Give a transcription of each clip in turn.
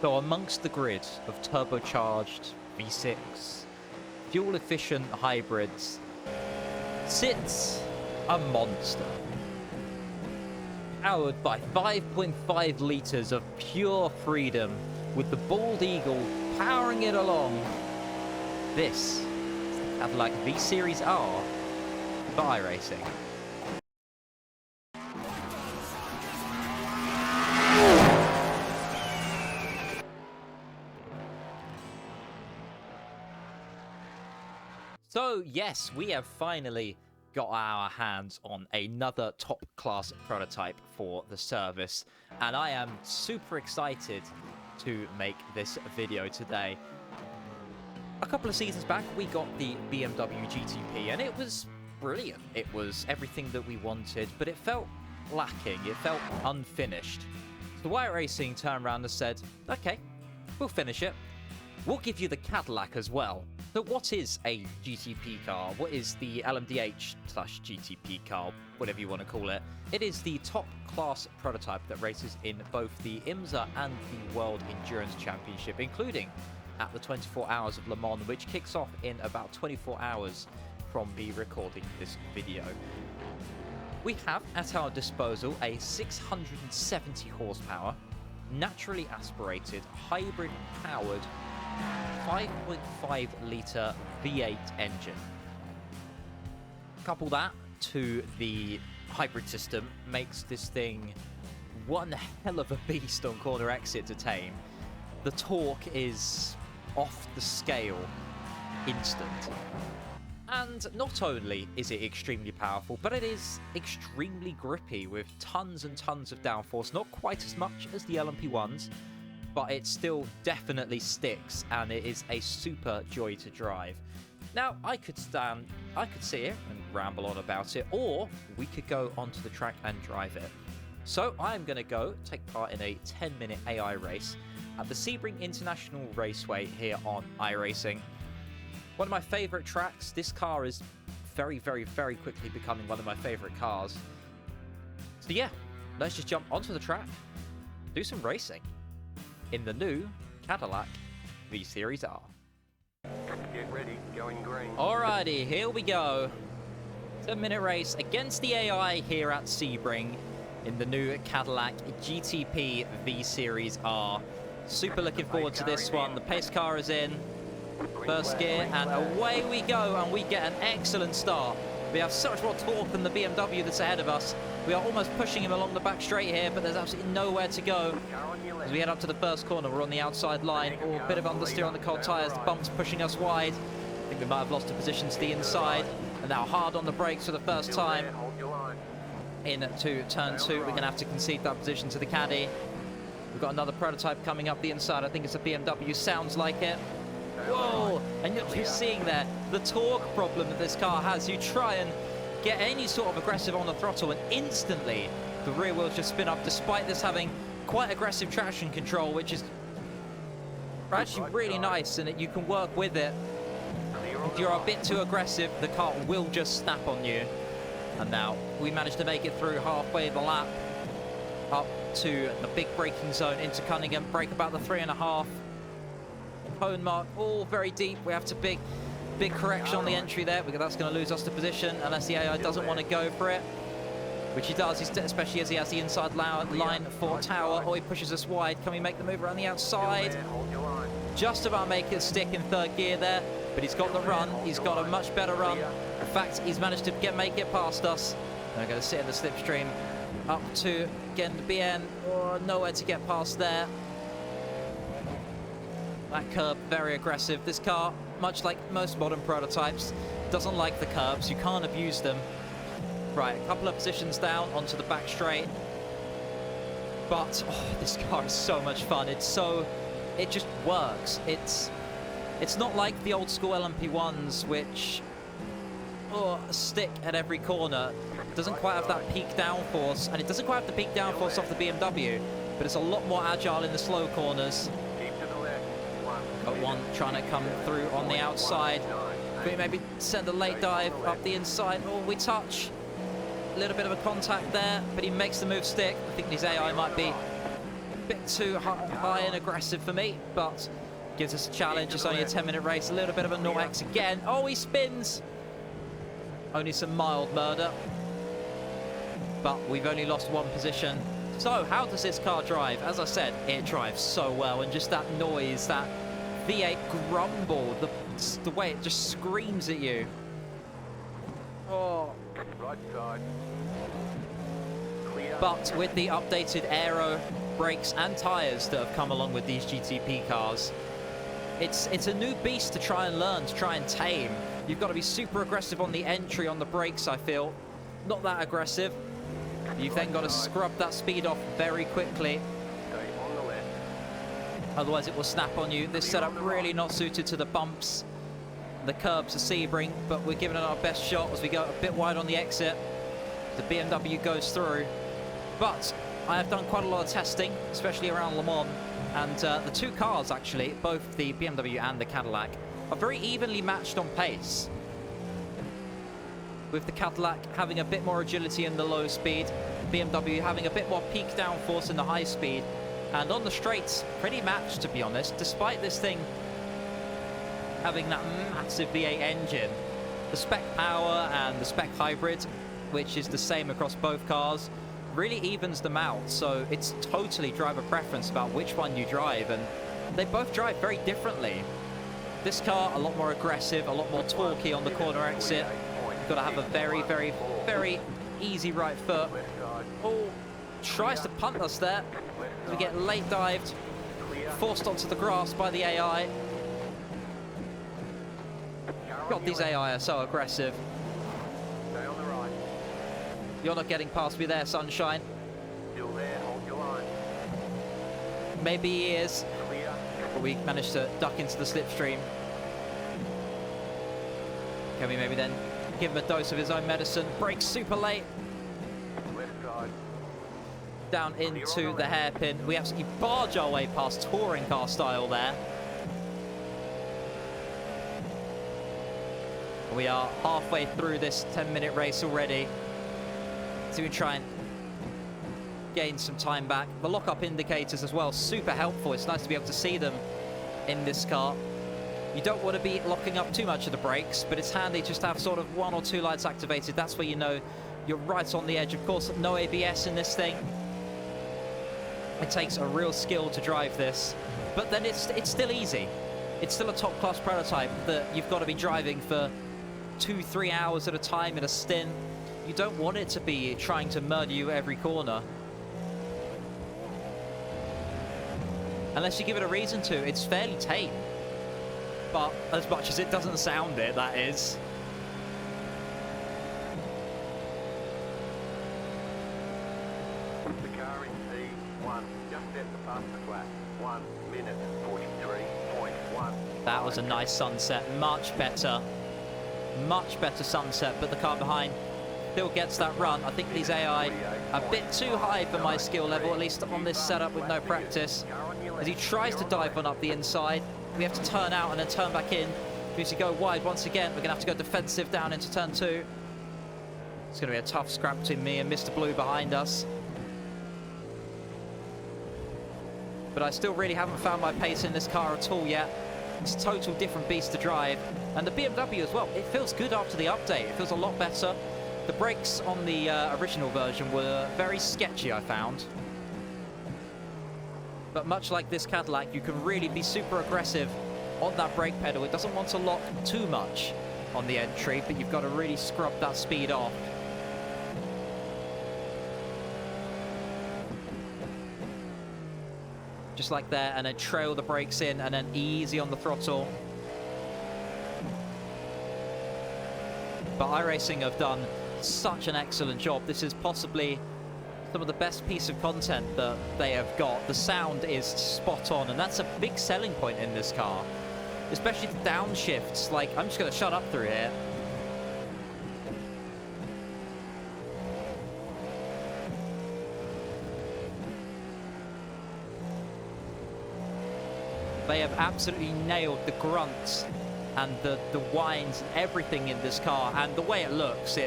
So amongst the grid of turbocharged V6, fuel-efficient hybrids, sits a monster. Powered by 5.5 litres of pure freedom, with the bald eagle powering it along. This is the Cadillac V-Series R for iRacing. So yes, we have finally got our hands on another top-class prototype for the service, and I am super excited to make this video today. A couple of seasons back, we got the BMW GTP, and it was brilliant. It was everything that we wanted, but it felt lacking. It felt unfinished. So iRacing turned around and said, okay, we'll finish it. We'll give you the Cadillac as well. So what is a GTP car? What is the LMDH/GTP car? Whatever you want to call it. It is the top class prototype that races in both the IMSA and the World Endurance Championship, including at the 24 Hours of Le Mans, which kicks off in about 24 hours from me recording this video. We have at our disposal a 670 horsepower, naturally aspirated, hybrid powered 5.5 litre V8 engine. Couple that to the hybrid system makes this thing one hell of a beast on corner exit to tame. The torque is off the scale instant. And not only is it extremely powerful, but it is extremely grippy with tons and tons of downforce. Not quite as much as the LMP1s, but it still definitely sticks, and it is a super joy to drive. Now, I could sit here and ramble on about it, or we could go onto the track and drive it. So I'm going to go take part in a 10-minute AI race at the Sebring International Raceway here on iRacing. One of my favorite tracks. This car is very, very, very quickly becoming one of my favorite cars. So yeah, let's just jump onto the track, do some racing in the new Cadillac V-Series R. Get ready, going green. Alrighty, here we go. 10-minute race against the AI here at Sebring in the new Cadillac GTP V-Series R. Super looking forward to this one. The pace car is in. First gear, and away we go, and we get an excellent start. We have such more torque than the BMW that's ahead of us. We are almost pushing him along the back straight here, but there's absolutely nowhere to go. As we head up to the first corner, we're on the outside line. Oh, a bit of understeer on the cold tyres. The bump's pushing us wide. I think we might have lost a position to the inside. And now hard on the brakes for the first time. Into turn 2, we're going to have to concede that position to the Caddy. We've got another prototype coming up the inside. I think it's a BMW. Sounds like it. Whoa! And you're seeing there the torque problem that this car has. You try and get any sort of aggressive on the throttle, and instantly the rear wheels just spin up, despite this having quite aggressive traction control, which is actually really nice, and you can work with it. If you're a bit too aggressive, the car will just snap on you. And now we managed to make it through halfway the lap up to the big braking zone into Cunningham. Brake about the 3.5. Cone mark, all very deep. We have to big correction on the entry there, because that's going to lose us the position unless the AI doesn't want to go for it, which he does, especially as he has the inside line for Tower. Oh, he pushes us wide. Can we make the move around the outside? Just about make it stick in third gear there, but he's got the run. He's got a much better run. In fact, he's managed to make it past us. We're going to sit in the slipstream up to again the BN. Oh, nowhere to get past there. That curb, very aggressive. This car, much like most modern prototypes, doesn't like the curbs. You can't abuse them. Right, a couple of positions down onto the back straight. But, oh, this car is so much fun. It just works. It's not like the old school LMP1s, which stick at every corner. It doesn't quite have that peak downforce, and it doesn't quite have the peak downforce off the BMW, but it's a lot more agile in the slow corners. Got one trying to come through on the outside. We maybe send a late dive up the inside. Oh, we touch. A little bit of a contact there, but he makes the move stick. I think his AI might be a bit too high and aggressive for me, but gives us a challenge. It's only a 10-minute race, a little bit of a 0x again. Oh, he spins. Only some mild murder, but we've only lost one position. So how does this car drive? As I said, it drives so well, and just that noise, that V8 grumble, the way it just screams at you. Oh. Right side. Clear. But with the updated aero, brakes and tyres that have come along with these GTP cars, it's a new beast to try and learn, to try and tame. You've got to be super aggressive on the entry, on the brakes, I feel. Not that aggressive. You've then got to scrub that speed off very quickly. Stay on the left. Otherwise it will snap on you. This setup really not suited to the bumps, the curbs of Sebring, but we're giving it our best shot as we go a bit wide on the exit. The BMW goes through. But I have done quite a lot of testing, especially around Le Mans, and the two cars actually, both the BMW and the Cadillac, are very evenly matched on pace. With the Cadillac having a bit more agility in the low speed, BMW having a bit more peak downforce in the high speed, and on the straights, pretty matched to be honest, despite this thing having that massive V8 engine. The spec power and the spec hybrid, which is the same across both cars, really evens them out, so it's totally driver preference about which one you drive, and they both drive very differently. This car, a lot more aggressive, a lot more torquey on the corner exit. You've got to have a very, very, very easy right foot. Oh, tries to punt us there. We get late dived, forced onto the grass by the AI. God, these AI are so aggressive. Stay on the right. You're not getting past me there, Sunshine. Still there, hold your line. Maybe he is, Clear. but we managed to duck into the slipstream. Can we maybe then give him a dose of his own medicine? Brakes super late. Left side. Down into the hairpin. We absolutely barge our way past touring car style there. We are halfway through this 10-minute race already. So we try and gain some time back. The lock-up indicators as well, super helpful. It's nice to be able to see them in this car. You don't want to be locking up too much of the brakes, but it's handy just to have sort of 1 or 2 lights activated. That's where you know you're right on the edge. Of course, no ABS in this thing. It takes a real skill to drive this, but then it's still easy. It's still a top-class prototype that you've got to be driving for 2-3 hours at a time in a stint. You don't want it to be trying to murder you every corner. Unless you give it a reason to, it's fairly tame. But as much as it doesn't sound it, that is. The car in C1. Just at the past the flat. 1 minute 43.1. That was a nice sunset. Much better. Much better sunset, but the car behind still gets that run. I think these AI are a bit too high for my skill level, at least on this setup with no practice. As he tries to dive one up the inside, we have to turn out and then turn back in. Because you go wide once again, we're going to have to go defensive down into turn 2. It's going to be a tough scrap between me and Mr. Blue behind us. But I still really haven't found my pace in this car at all yet. It's a total different beast to drive. And the BMW as well, it feels good after the update. It feels a lot better. The brakes on the original version were very sketchy, I found. But much like this Cadillac, you can really be super aggressive on that brake pedal. It doesn't want to lock too much on the entry, but you've got to really scrub that speed off. Just like there, and then trail the brakes in, and then easy on the throttle. But iRacing have done such an excellent job. This is possibly some of the best piece of content that they have got. The sound is spot on, and that's a big selling point in this car. Especially the downshifts. Like, I'm just going to shut up through here. They have absolutely nailed the grunts and the whines and everything in this car, and the way it looks,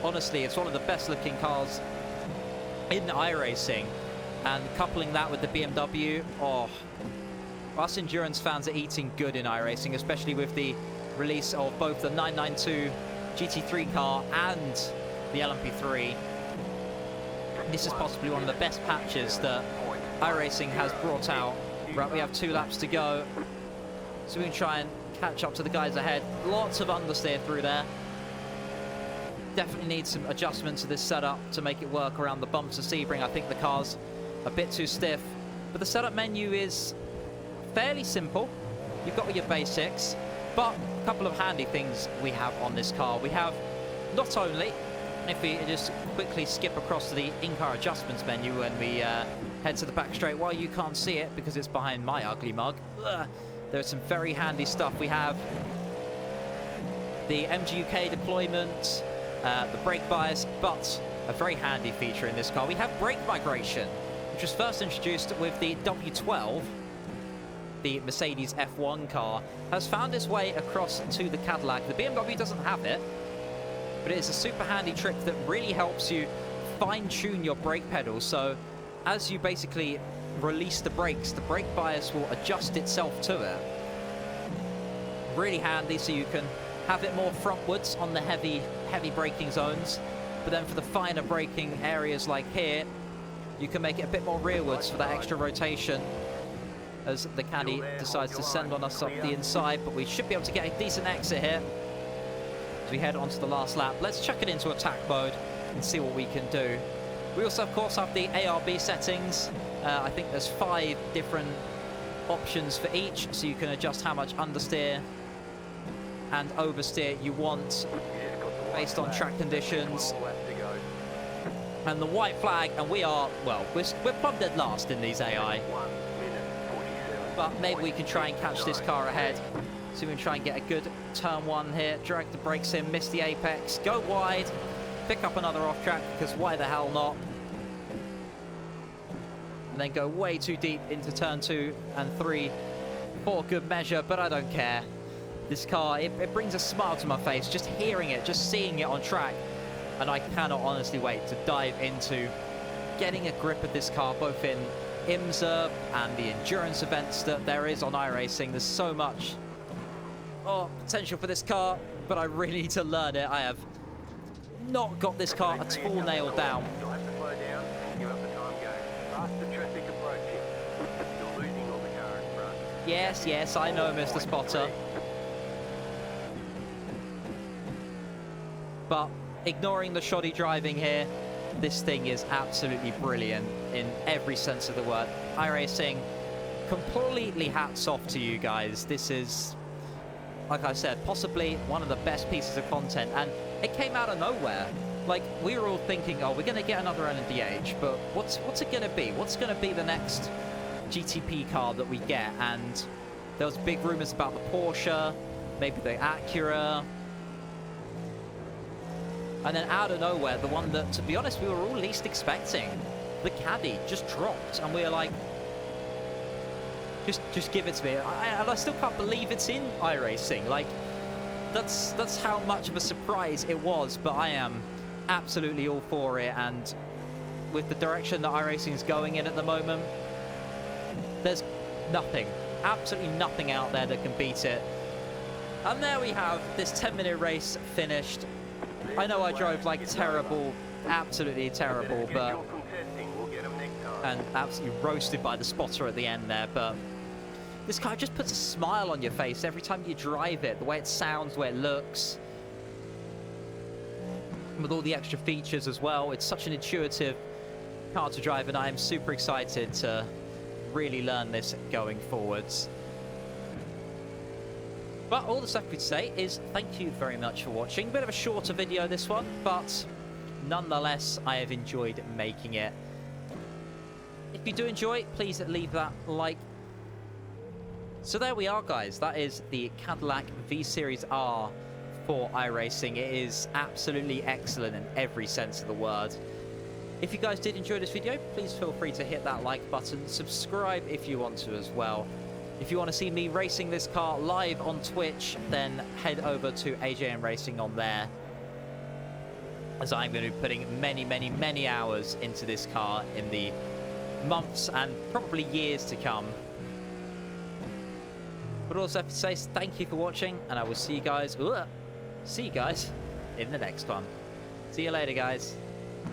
honestly, it's one of the best looking cars in iRacing. And coupling that with the BMW, oh, us endurance fans are eating good in iRacing, especially with the release of both the 992 GT3 car and the LMP3. This is possibly one of the best patches that iRacing has brought out. Right, we have 2 laps to go, so we can try and catch up to the guys ahead. Lots of understeer through there. Definitely need some adjustments to this setup to make it work around the bumps of Sebring. I think the car's a bit too stiff, but the setup menu is fairly simple. You've got all your basics, but a couple of handy things we have on this car. We have not only, if we just quickly skip across to the in-car adjustments menu when we head to the back straight, well, you can't see it because it's behind my ugly mug. There's some very handy stuff. We have the MGUK deployment, the brake bias, but a very handy feature in this car, we have brake migration, which was first introduced with the W12. The Mercedes F1 car has found its way across to the Cadillac. The BMW doesn't have it, but it is a super handy trick that really helps you fine-tune your brake pedals. So as you basically release the brakes, the brake bias will adjust itself to it. Really handy, so you can have it more frontwards on the heavy braking zones, but then for the finer braking areas like here, you can make it a bit more rearwards for that extra rotation as the Caddy decides to send on us up the inside. But we should be able to get a decent exit here as we head on to the last lap. Let's chuck it into attack mode and see what we can do. We also, of course, have the ARB settings. I think there's 5 different options for each, so you can adjust how much understeer and oversteer you want based on track conditions. And the white flag, and we are, well, we're plumb dead last in these AI. But maybe we can try and catch this car ahead. So we can try and get a good turn 1 here, drag the brakes in, miss the apex, go wide, pick up another off track, because why the hell not? And then go way too deep into turn 2 and 3 for good measure, but I don't care. This car, it brings a smile to my face, just hearing it, just seeing it on track. And I cannot honestly wait to dive into getting a grip of this car, both in IMSA and the endurance events that there is on iRacing. There's so much potential for this car, but I really need to learn it. I have not got this car at all nailed down. Yes, yes, I know, Mr. Spotter. But ignoring the shoddy driving here, this thing is absolutely brilliant in every sense of the word. iRacing, completely hats off to you guys. This is, like I said, possibly one of the best pieces of content, and it came out of nowhere. Like, we were all thinking, oh, we're going to get another LMDH, but what's it going to be? What's going to be the next GTP car that we get? And there was big rumors about the Porsche, maybe the Acura. And then out of nowhere, the one that, to be honest, we were all least expecting, the Caddy, just dropped. And we were like, just give it to me. And I still can't believe it's in iRacing. Like, that's how much of a surprise it was. But I am absolutely all for it. And with the direction that iRacing is going in at the moment, there's nothing, absolutely nothing out there that can beat it. And there we have this 10-minute race finished. I know I drove like terrible, absolutely terrible, but and absolutely roasted by the spotter at the end there, but this car just puts a smile on your face every time you drive it, the way it sounds, the way it looks, with all the extra features as well. It's such an intuitive car to drive, and I am super excited to really learn this going forwards. But all that's left for me to say is thank you very much for watching. Bit of a shorter video this one, but nonetheless, I have enjoyed making it. If you do enjoy, please leave that like. So there we are, guys. That is the Cadillac V-Series R for iRacing. It is absolutely excellent in every sense of the word. If you guys did enjoy this video, please feel free to hit that like button. Subscribe if you want to as well. If you want to see me racing this car live on Twitch, then head over to AJM Racing on there, as I'm going to be putting many, many, many hours into this car in the months and probably years to come. But also have to say thank you for watching, and I will see you guys in the next one. See you later, guys.